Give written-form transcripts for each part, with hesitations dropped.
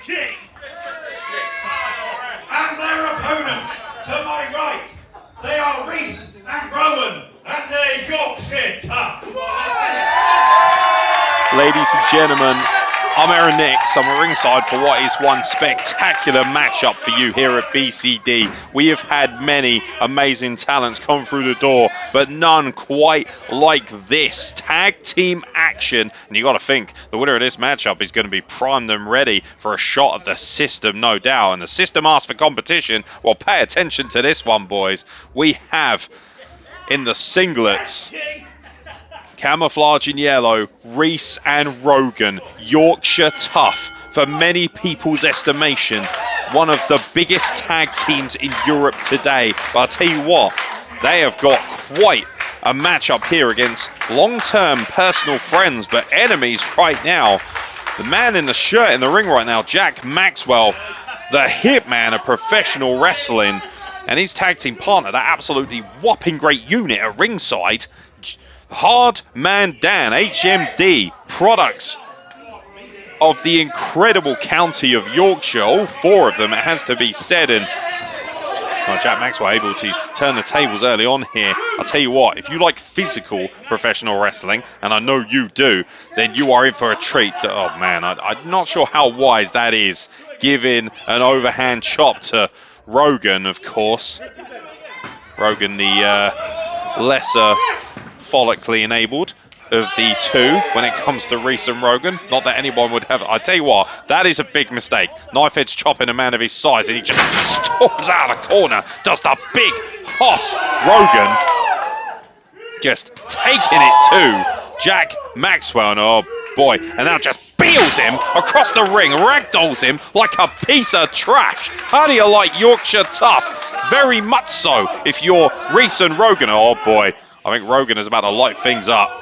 King. And their opponents, to my right, they are Reece and Rogan, and they're Yorkshire tough. Ladies and gentlemen, I'm Aaron Nix. I'm ringside for what is one spectacular matchup for you here at BCD. We have had many amazing talents come through the door, but none quite like this. Tag team action. And you got to think the winner of this matchup is going to be primed and ready for a shot at the system, no doubt. And the system asks for competition. Well, pay attention to this one, boys. We have in the singlets, camouflage in yellow, Reece and Rogan, Yorkshire Tough. For many people's estimation, one of the biggest tag teams in Europe today. But I'll tell you what, they have got quite a matchup here against long-term personal friends, but enemies right now. The man in the shirt in the ring right now, Jack Maxwell, the hitman of professional wrestling, and his tag team partner, that absolutely whopping great unit at ringside, Hard Man Dan, HMD, products of the incredible county of Yorkshire, all four of them, it has to be said. And Jack Maxwell able to turn the tables early on here. I'll tell you what, if you like physical professional wrestling, and I know you do, then you are in for a treat. Oh man, I'm not sure how wise that is, giving an overhand chop to Rogan, of course. Rogan, the lesser follically enabled of the two when it comes to Reece and Rogan. Not that anyone would have. I tell you what, that is a big mistake. Knife edge chopping a man of his size, and he just storms out of the corner, does the big hoss. Rogan just taking it to Jack Maxwell, and oh boy, and now just beels him across the ring, ragdolls him like a piece of trash. How do you like Yorkshire Tough? Very much so if you're Reece and Rogan. Oh boy, I think Rogan is about to light things up.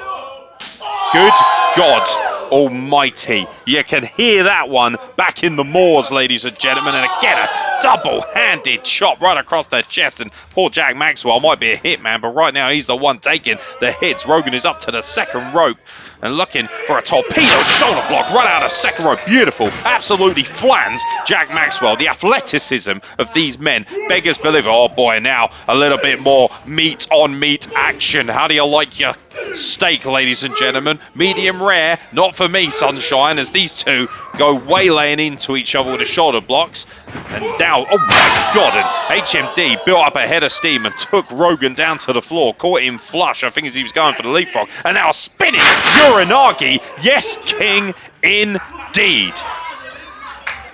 Good God almighty. You can hear that one back in the moors, ladies and gentlemen. And again, a double-handed chop right across the chest. And poor Jack Maxwell might be a hitman, but right now he's the one taking the hits. Rogan is up to the second rope and looking for a torpedo shoulder block right out of second rope. Beautiful. Absolutely flans Jack Maxwell. The athleticism of these men beggars believe. Oh boy, now a little bit more meat on meat action. How do you like your steak, ladies and gentlemen? Medium rare, not for me, sunshine, as these two go waylaying into each other with the shoulder blocks. And now, oh my God, and HMD built up a head of steam and took Rogan down to the floor, caught him flush, I think, as he was going for the leapfrog, and now spinning Uranagi. Yes, king, indeed.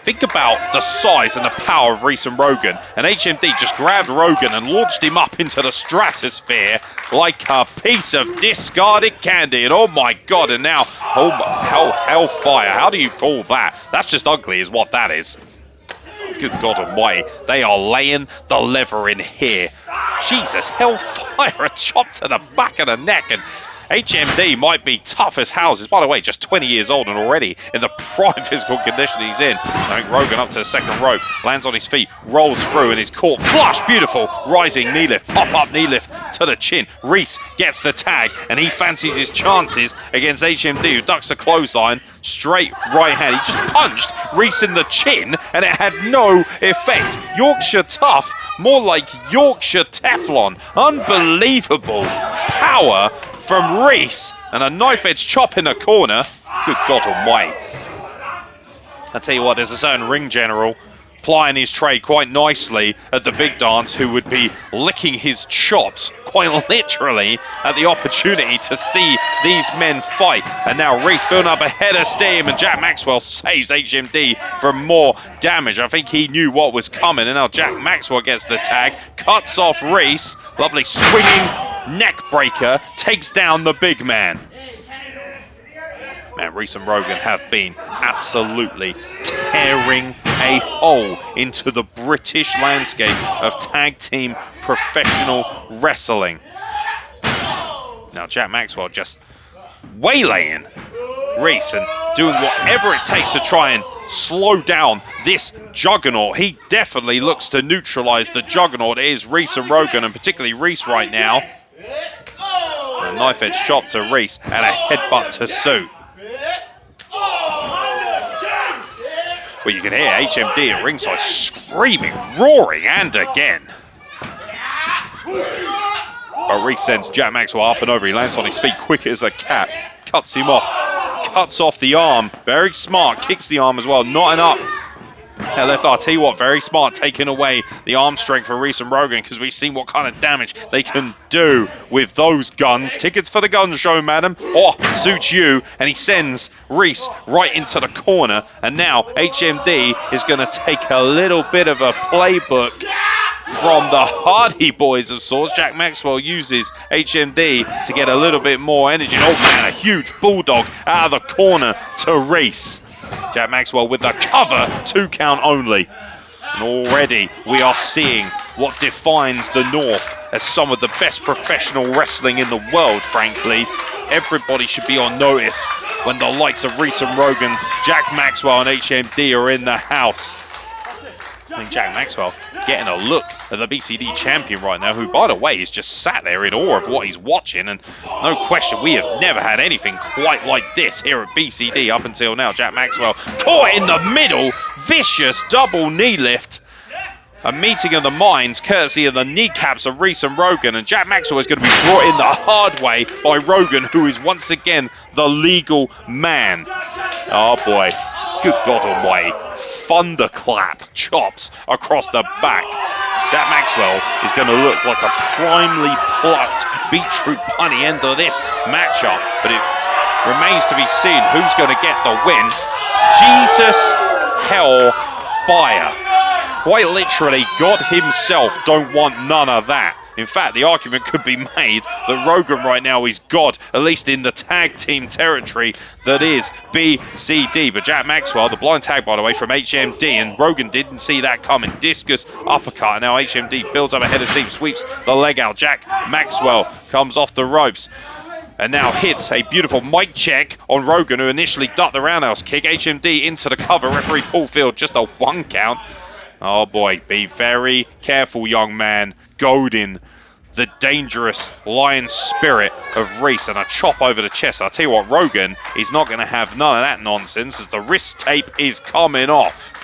Think about the size and the power of Reece and Rogan, and HMD just grabbed Rogan and launched him up into the stratosphere like a piece of discarded candy. And oh my God, and now, oh my, hellfire, how do you call that? That's just ugly is what that is. Good God almighty, they are laying the lever in here. Jesus, hellfire, a chop to the back of the neck, and HMD might be tough as houses. By the way, just 20 years old and already in the prime physical condition he's in. I think Rogan up to the second rope, lands on his feet, rolls through, and is caught flush. Beautiful. Rising knee lift, pop-up knee lift to the chin. Reece gets the tag, and he fancies his chances against HMD, who ducks the clothesline. Straight right hand. He just punched Reece in the chin, and it had no effect. Yorkshire Tough, more like Yorkshire Teflon. Unbelievable power from Reece, and a knife edge chop in the corner. Good God almighty. I tell you what, there's a certain ring general plying his trade quite nicely at the big dance who would be licking his chops quite literally at the opportunity to see these men fight. And now Reece building up a head of steam, and Jack Maxwell saves HMD from more damage. I think he knew what was coming, and now Jack Maxwell gets the tag, cuts off Reece. Lovely swinging neck breaker, takes down the big man. Man, Reece and Rogan have been absolutely tearing a hole into the British landscape of tag team professional wrestling. Now Jack Maxwell just waylaying Reece and doing whatever it takes to try and slow down this juggernaut. He definitely looks to neutralize the juggernaut it is Reece and Rogan, and particularly Reece right now. A knife edge chop to Reece and a headbutt to Sue. But you can hear HMD at ringside screaming, roaring, and again. But Reece sends Jack Maxwell up and over. He lands on his feet quick as a cat. Cuts him off. Cuts off the arm. Very smart. Kicks the arm as well. Knotting up. That left, I'll tell you what, very smart, taking away the arm strength for Reece and Rogan, because we've seen what kind of damage they can do with those guns. Tickets for the gun show, madam. Oh, suits you. And he sends Reece right into the corner. And now HMD is going to take a little bit of a playbook from the Hardy Boys of sorts. Jack Maxwell uses HMD to get a little bit more energy. Oh man, a huge bulldog out of the corner to Reece. Jack Maxwell with the cover, 2 count only. And already we are seeing what defines the North as some of the best professional wrestling in the world, frankly. Everybody should be on notice when the likes of Reece and Rogan, Jack Maxwell and HMD are in the house. I think Jack Maxwell getting a look at the BCD champion right now, who, by the way, is just sat there in awe of what he's watching. And no question, we have never had anything quite like this here at BCD up until now. Jack Maxwell caught in the middle, vicious double knee lift. A meeting of the minds, courtesy of the kneecaps of Reece and Rogan. And Jack Maxwell is going to be brought in the hard way by Rogan, who is once again the legal man. Oh boy. Good God almighty. Thunderclap chops across the back. Jack Maxwell is going to look like a primely plucked beetroot bunny end of this matchup. But it remains to be seen who's going to get the win. Jesus hell fire. Quite literally, God himself don't want none of that. In fact, the argument could be made that Rogan right now is God, at least in the tag team territory that is BCD. But Jack Maxwell, the blind tag, by the way, from HMD, and Rogan didn't see that coming. Discus uppercut. Now HMD builds up a head of steam, sweeps the leg out. Jack Maxwell comes off the ropes and now hits a beautiful mic check on Rogan, who initially ducked the roundhouse kick. HMD into the cover. Referee Paul Field, just a 1 count. Oh boy, be very careful, young man. Goading the dangerous lion spirit of Reece, and a chop over the chest. I'll tell you what, Rogan is not going to have none of that nonsense as the wrist tape is coming off.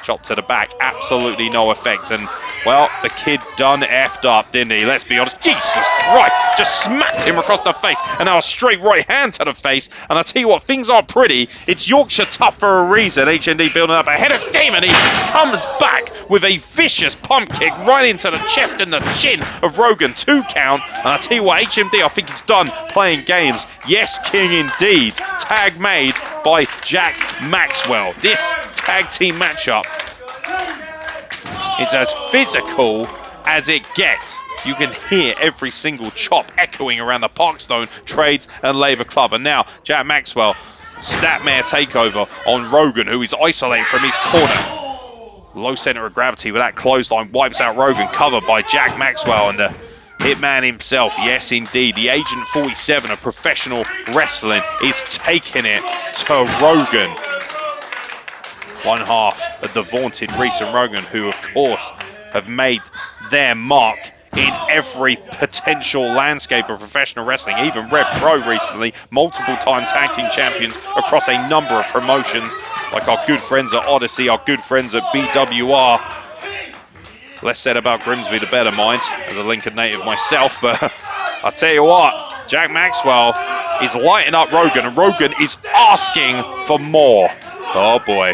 Chop to the back, absolutely no effect. And, well, the kid done effed up, didn't he? Let's be honest. Jesus Christ, just smacked him across the face. And now a straight right hand to the face. And I'll tell you what, things aren't pretty. It's Yorkshire tough for a reason. HMD building up a head of steam, and he comes back with a vicious pump kick right into the chest and the chin of Rogan. 2 count. And I'll tell you what, HMD, I think he's done playing games. Yes, king indeed. Tag made by Jack Maxwell. This tag team matchup is as physical as it gets. You can hear every single chop echoing around the Parkstone Trades and Labour Club. And now Jack Maxwell, snapmare takeover on Rogan, who is isolated from his corner. Low center of gravity with that clothesline wipes out Rogan, covered by Jack Maxwell and the Hitman himself. Yes, indeed, the Agent 47 of professional wrestling is taking it to Rogan. One half of the vaunted Reece and Rogan, who of course have made their mark in every potential landscape of professional wrestling, even Red Pro recently, multiple time tag team champions across a number of promotions, like our good friends at Odyssey, our good friends at BWR. Less said about Grimsby the better, mind, as a Lincoln native myself, but I'll tell you what, Jack Maxwell is lighting up Rogan, and Rogan is asking for more. Oh boy.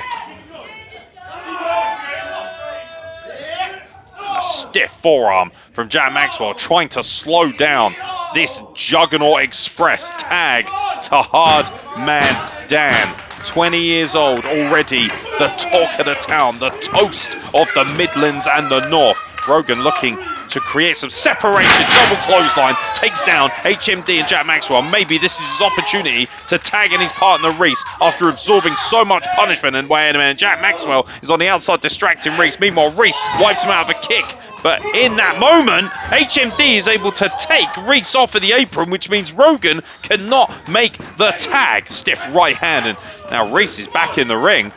A stiff forearm from Jack Maxwell, trying to slow down this Juggernaut Express tag to Hard Man Dan. 20 years old already, the talk of the town, the toast of the Midlands and the North. Rogan looking to create some separation, double clothesline, takes down HMD and Jack Maxwell. Maybe this is his opportunity to tag in his partner Reece after absorbing so much punishment. And wait a minute, Jack Maxwell is on the outside distracting Reece. Meanwhile, Reece wipes him out of a kick. But in that moment, HMD is able to take Reece off of the apron, which means Rogan cannot make the tag. Stiff right hand, and now Reece is back in the ring.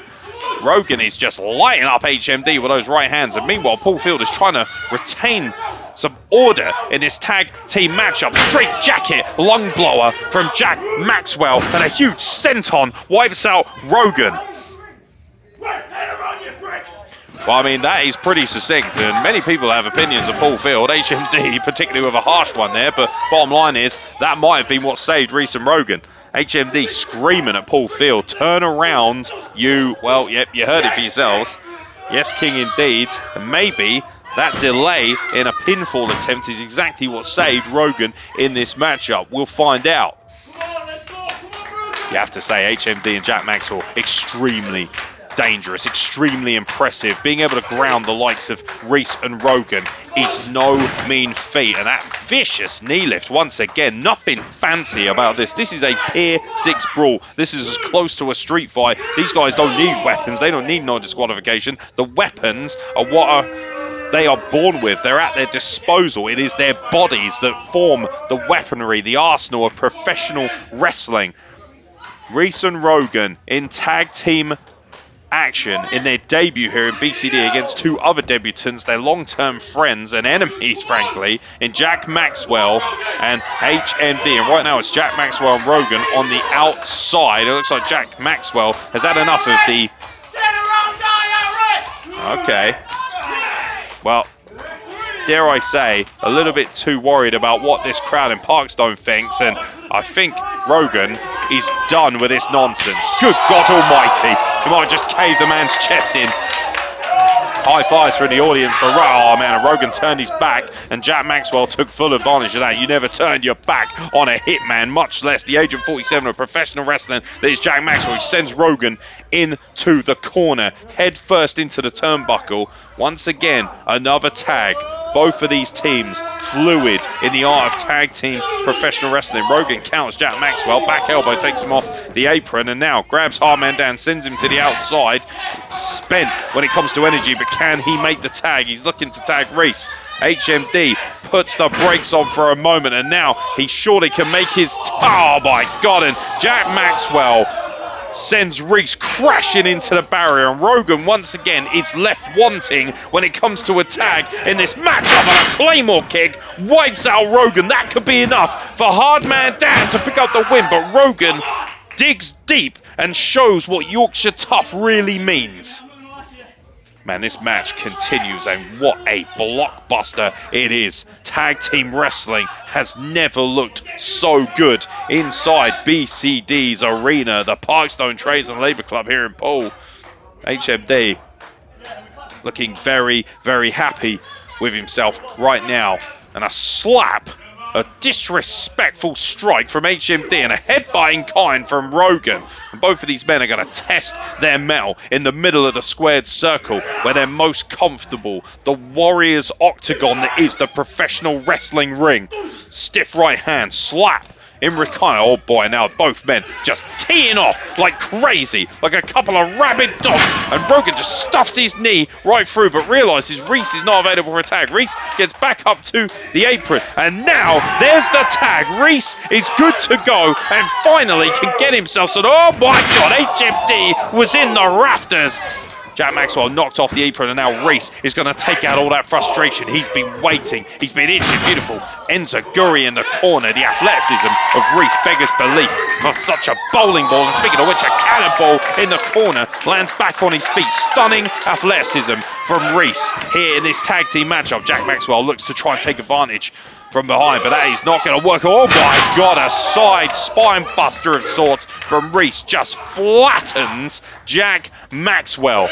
Rogan is just lighting up HMD with those right hands. And meanwhile, Paul Field is trying to retain some order in this tag team matchup. Straight jacket, lung blower from Jack Maxwell, and a huge senton wipes out Rogan. Well, I mean, that is pretty succinct, and many people have opinions of Paul Field, HMD, particularly with a harsh one there, but bottom line is, that might have been what saved Reece and Rogan. HMD screaming at Paul Field, turn around, you, well, yep, you heard it for yourselves. Yes, King indeed, and maybe that delay in a pinfall attempt is exactly what saved Rogan in this matchup. We'll find out. You have to say, HMD and Jack Maxwell, extremely dangerous, extremely impressive. Being able to ground the likes of Reece and Rogan is no mean feat. And that vicious knee lift, once again, nothing fancy about this. This is a Pier 6 brawl. This is as close to a street fight. These guys don't need weapons. They don't need no disqualification. The weapons are what they are born with. They're at their disposal. It is their bodies that form the weaponry, the arsenal of professional wrestling. Reece and Rogan in tag team action in their debut here in BCD against two other debutants, their long-term friends and enemies, frankly, in Jack Maxwell and HMD. And right now it's Jack Maxwell and Rogan on the outside. It looks like Jack Maxwell has had enough of the... Okay. Well, dare I say, a little bit too worried about what this crowd in Parkstone thinks, and I think Rogan is done with this nonsense. Good God almighty, he might have just caved the man's chest in. High fives from the audience for, oh man, and Rogan turned his back, and Jack Maxwell took full advantage of that. You never turn your back on a hitman, much less the age of 47 of professional wrestling that is Jack Maxwell. He sends Rogan into the corner, head first into the turnbuckle. Once again, another tag. Both of these teams fluid in the art of tag team professional wrestling. Rogan counters Jack Maxwell, back elbow takes him off the apron, and now grabs Hardman down, sends him to the outside. Spent when it comes to energy, but can he make the tag? He's looking to tag Reece. HMD puts the brakes on for a moment, and now he surely can make his... Oh my God, and Jack Maxwell sends Reece crashing into the barrier, and Rogan once again is left wanting when it comes to a tag in this matchup, and a Claymore kick wipes out Rogan. That could be enough for Hardman Dan to pick up the win, but Rogan digs deep and shows what Yorkshire tough really means. Man, this match continues, and what a blockbuster it is. Tag team wrestling has never looked so good inside BCD's arena, the Parkstone Trades and Labour Club here in Poole. HMD looking very, very happy with himself right now. And a slap, a disrespectful strike from HMD, and a headbutt in kind from Rogan. And both of these men are going to test their mettle in the middle of the squared circle where they're most comfortable. The Warriors octagon that is the professional wrestling ring. Stiff right hand, slap. In Ricana, oh boy, now both men just teeing off like crazy, like a couple of rabid dogs, and Rogan just stuffs his knee right through, but realises Reece is not available for a tag. Reece gets back up to the apron, and now there's the tag. Reece is good to go, and finally can get himself, so oh my God, HMD was in the rafters. Jack Maxwell knocked off the apron, and now Reece is going to take out all that frustration. He's been waiting. He's been itching. Beautiful. Enziguri in the corner. The athleticism of Reece beggars belief. It's got such a bowling ball. And speaking of which, a cannonball in the corner. Lands back on his feet. Stunning athleticism from Reece here in this tag team matchup. Jack Maxwell looks to try and take advantage from behind, but that is not going to work. Oh my God, a side spine buster of sorts from Reece just flattens Jack Maxwell.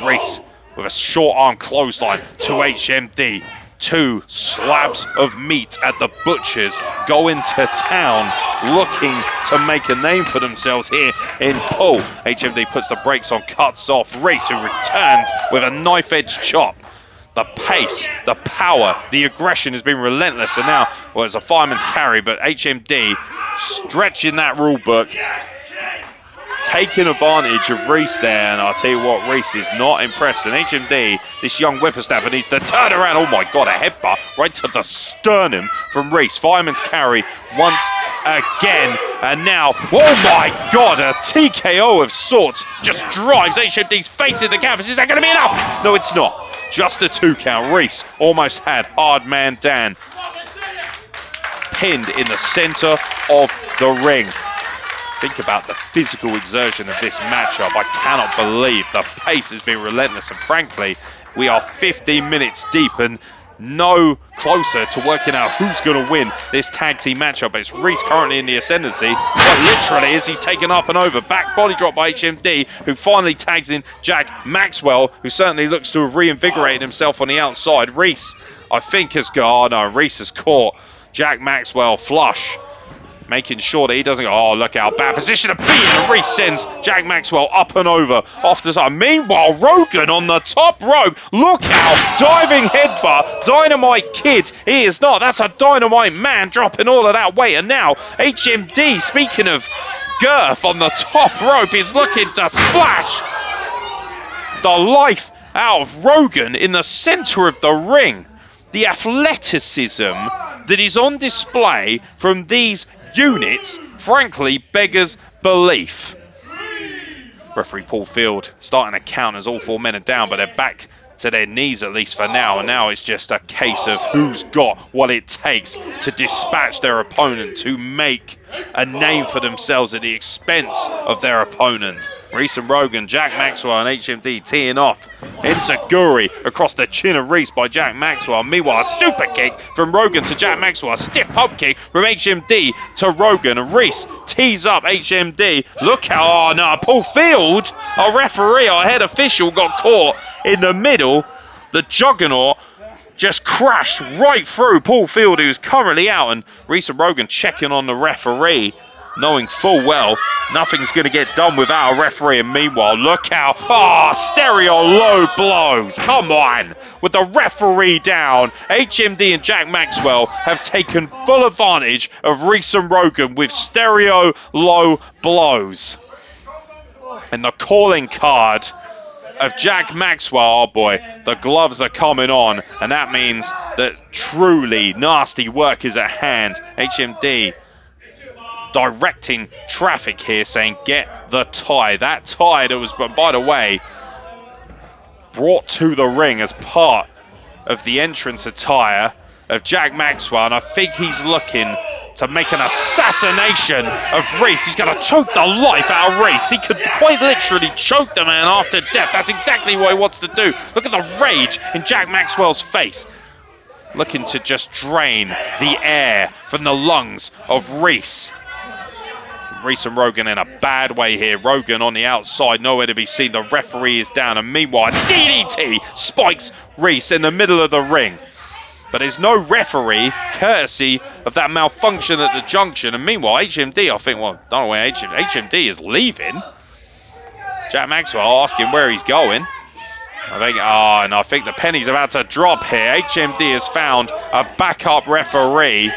Reece with a short arm clothesline to HMD. Two slabs of meat at the butchers go into town looking to make a name for themselves here in Poole. HMD puts the brakes on, cuts off Reece, who returns with a knife-edge chop. The pace, the power, the aggression has been relentless, and now, well, it's a fireman's carry, but HMD stretching that rule book, taking advantage of Reece there, and I'll tell you what, Reece is not impressed, and HMD, this young whippersnapper, needs to turn around. Oh my God, a headbutt right to the sternum from Reece. Fireman's carry once again, and now, oh my God, a TKO of sorts just drives HMD's face in the canvas. Is that going to be enough? No, it's not. Just a 2 count. Reece almost had Hardman Dan pinned in the center of the ring. Think about the physical exertion of this matchup. I cannot believe the pace has been relentless, and frankly, we are 15 minutes deep and no closer to working out who's going to win this tag team matchup. It's Reece currently in the ascendancy, but literally as he's taken up and over, back body drop by HMD, who finally tags in Jack Maxwell, who certainly looks to have reinvigorated himself on the outside. Reece, I think, has got, oh no, Reece has caught Jack Maxwell flush, making sure that he doesn't go, oh, look out, bad position to be in, and Reece sends Jack Maxwell up and over off the side. Meanwhile, Rogan on the top rope, look out, diving headbutt, Dynamite Kid, he is not, that's a Dynamite Man dropping all of that weight, and now HMD, speaking of girth on the top rope, is looking to splash the life out of Rogan in the center of the ring. The athleticism that is on display from these units, frankly, beggars belief. Referee Paul Field starting to count as all four men are down, but they're back to their knees at least for now, and now it's just a case of who's got what it takes to dispatch their opponent, to make a name for themselves at the expense of their opponents. Reece and Rogan, Jack Maxwell and HMD teeing off. Enziguri across the chin of Reece by Jack Maxwell. Meanwhile, a super kick from Rogan to Jack Maxwell. A stiff pump kick from HMD to Rogan. And Reece tees up HMD. Look how, oh no, Paul Field, our referee, our head official, got caught in the middle. The juggernaut just crashed right through Paul Field, who's currently out, and Reece and Rogan checking on the referee, knowing full well nothing's going to get done without a referee. And meanwhile, look out, stereo low blows, come on, with the referee down. HMD and Jack Maxwell have taken full advantage of Reece and Rogan with stereo low blows. And the calling card of Jack Maxwell, oh boy, the gloves are coming on, and that means that truly nasty work is at hand. HMD directing traffic here, saying get the tie. That tie that was, by the way, brought to the ring as part of the entrance attire of Jack Maxwell, and I think he's looking to make an assassination of Reece. He's going to choke the life out of Reece. He could quite literally choke the man after death. That's exactly what he wants to do. Look at the rage in Jack Maxwell's face. Looking to just drain the air from the lungs of Reece. Reece and Rogan in a bad way here. Rogan on the outside, nowhere to be seen. The referee is down, and meanwhile, DDT spikes Reece in the middle of the ring. But there's no referee, courtesy of that malfunction at the junction. And meanwhile, HMD, I think, well, I don't know where HMD is leaving. Jack Maxwell asking where he's going. I think the penny's about to drop here. HMD has found a backup referee. You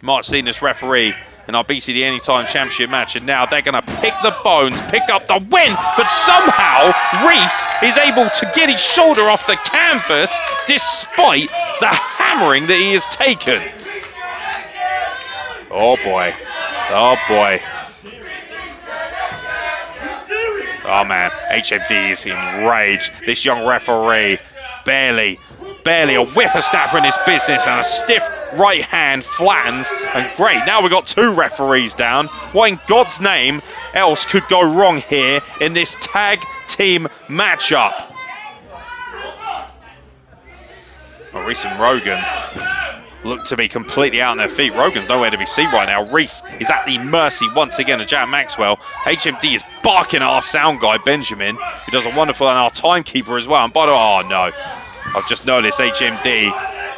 might have seen this referee in our BCD Anytime Championship match, and now they're going to pick the bones, pick up the win, but somehow Reece is able to get his shoulder off the canvas despite the hammering that he has taken. Oh boy, oh boy. Oh man, HMD is enraged. This young referee barely a whippersnapper in this business, and a stiff right hand flattens, and great, now we've got two referees down. What in God's name else could go wrong here in this tag team matchup? Well, Reece and Rogan look to be completely out on their feet. Rogan's nowhere to be seen right now. Reece is at the mercy once again of Jack Maxwell. HMD is barking at our sound guy, Benjamin, who does a wonderful, and our timekeeper as well. And by the way, oh no, I've just noticed HMD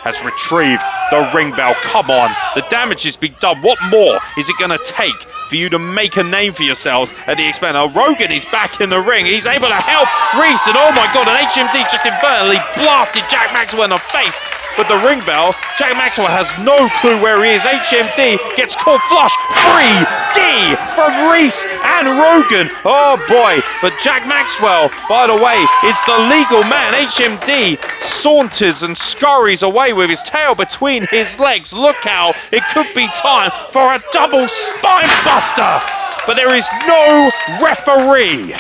has retrieved the ring bell. Come on, the damage has been done. What more is it going to take for you to make a name for yourselves at the expense? Now, Rogan is back in the ring. He's able to help Reece, and oh my God, and HMD just inadvertently blasted Jack Maxwell in the face with the ring bell. Jack Maxwell has no clue where he is. HMD gets caught flush. 3D from Reece and Rogan. Oh boy, but Jack Maxwell, by the way, is the legal man. HMD saunters and scurries away with his tail between his legs. Look out, it could be time for a double spine buster, but there is no referee.